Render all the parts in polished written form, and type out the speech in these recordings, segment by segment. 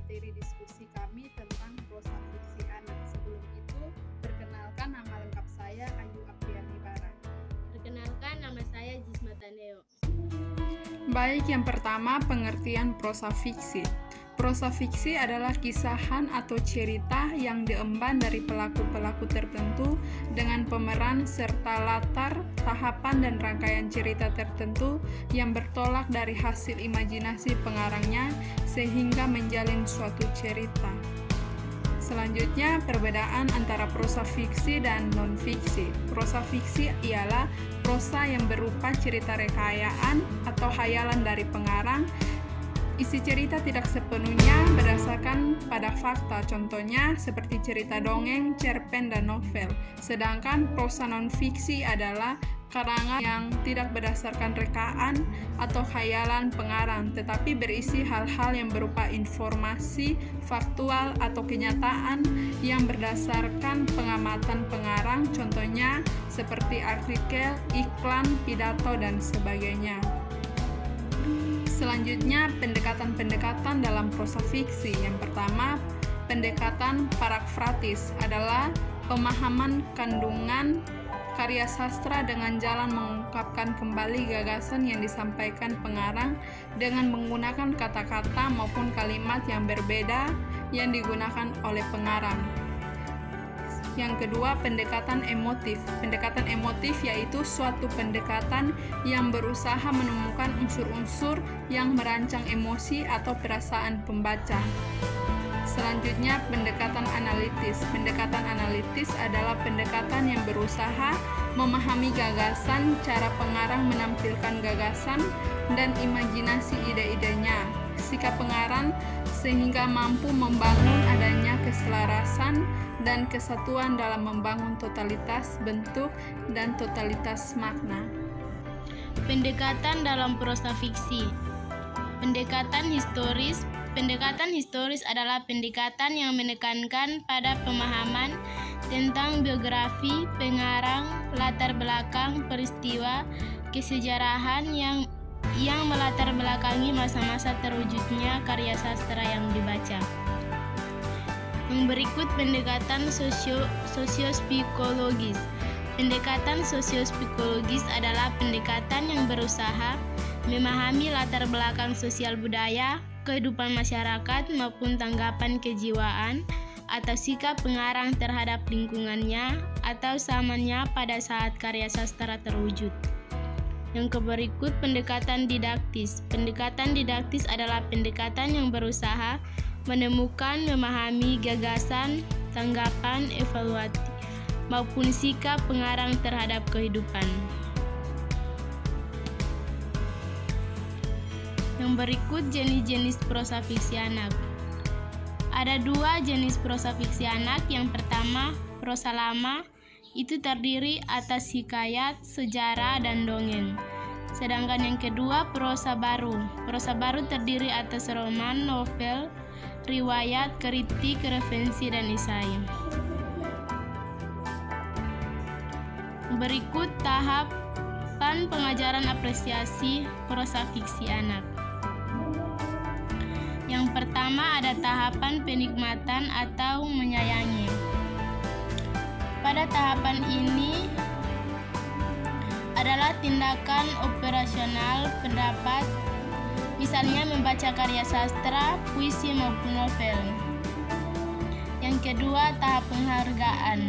materi diskusi kami tentang prosa fiksi anak. Sebelum itu, perkenalkan nama lengkap saya Ayu Apriani Bara. Perkenalkan, nama saya Jisma Taneo. Baik, yang pertama pengertian prosa fiksi. Prosa fiksi adalah kisahan atau cerita yang diemban dari pelaku-pelaku tertentu dengan pemeran serta latar, tahapan, dan rangkaian cerita tertentu yang bertolak dari hasil imajinasi pengarangnya sehingga menjalin suatu cerita. Selanjutnya, perbedaan antara prosa fiksi dan non-fiksi. Prosa fiksi ialah prosa yang berupa cerita rekayaan atau hayalan dari pengarang. Isi cerita tidak sepenuhnya berdasarkan pada fakta, contohnya seperti cerita dongeng, cerpen, dan novel. Sedangkan prosa non-fiksi adalah karangan yang tidak berdasarkan rekaan atau khayalan pengarang, tetapi berisi hal-hal yang berupa informasi, faktual, atau kenyataan yang berdasarkan pengamatan pengarang, contohnya seperti artikel, iklan, pidato, dan sebagainya. Selanjutnya, pendekatan-pendekatan dalam prosa fiksi. Yang pertama, pendekatan parafrasis adalah pemahaman kandungan karya sastra dengan jalan mengungkapkan kembali gagasan yang disampaikan pengarang dengan menggunakan kata-kata maupun kalimat yang berbeda yang digunakan oleh pengarang. Yang kedua, pendekatan emotif. Pendekatan emotif yaitu suatu pendekatan yang berusaha menemukan unsur-unsur yang merancang emosi atau perasaan pembaca. Selanjutnya, pendekatan analitis. Pendekatan analitis adalah pendekatan yang berusaha memahami gagasan, cara pengarang menampilkan gagasan, dan imajinasi ide-idenya, sikap pengarang sehingga mampu membangun adanya keselarasan dan kesatuan dalam membangun totalitas bentuk dan totalitas makna. Pendekatan dalam prosa fiksi. Pendekatan historis. Pendekatan historis adalah pendekatan yang menekankan pada pemahaman tentang biografi pengarang, latar belakang peristiwa kesejarahan yang melatar belakangi masa-masa terwujudnya karya sastra yang dibaca. Yang berikut pendekatan sosiopsikologis. Pendekatan sosiopsikologis adalah pendekatan yang berusaha memahami latar belakang sosial budaya, kehidupan masyarakat maupun tanggapan kejiwaan atau sikap pengarang terhadap lingkungannya atau zamannya pada saat karya sastra terwujud. Yang berikut pendekatan didaktis. Pendekatan didaktis adalah pendekatan yang berusaha menemukan, memahami gagasan, tanggapan, evaluatif, maupun sikap pengarang terhadap kehidupan. Yang berikut jenis-jenis prosa fiksi anak. Ada dua jenis prosa fiksi anak. Yang pertama, prosa lama, itu terdiri atas hikayat, sejarah, dan dongeng. Sedangkan yang kedua, prosa baru. Prosa baru terdiri atas roman, novel, riwayat, kritik, referensi, dan esai. Berikut tahapan pengajaran apresiasi prosa fiksi anak. Yang pertama ada tahapan penikmatan atau menyayangi. Pada tahapan ini adalah tindakan operasional pendapat, misalnya membaca karya sastra, puisi maupun novel. Yang kedua, tahap penghargaan.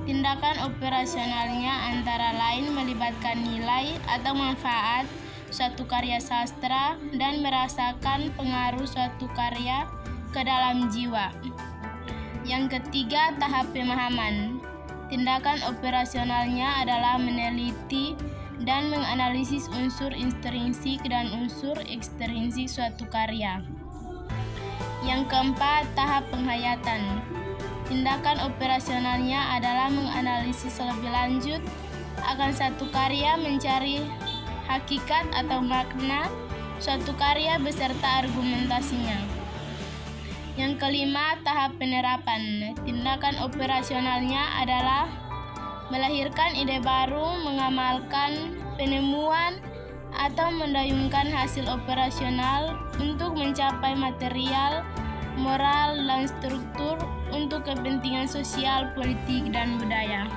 Tindakan operasionalnya antara lain melibatkan nilai atau manfaat suatu karya sastra dan merasakan pengaruh suatu karya ke dalam jiwa. Yang ketiga, tahap pemahaman. Tindakan operasionalnya adalah meneliti dan menganalisis unsur intrinsik dan unsur ekstrinsik suatu karya. Yang keempat, tahap penghayatan. Tindakan operasionalnya adalah menganalisis lebih lanjut akan satu karya, mencari hakikat atau makna suatu karya beserta argumentasinya. Yang kelima, tahap penerapan. Tindakan operasionalnya adalah melahirkan ide baru, mengamalkan penemuan, atau mendayungkan hasil operasional untuk mencapai material, moral, dan struktur untuk kepentingan sosial, politik, dan budaya.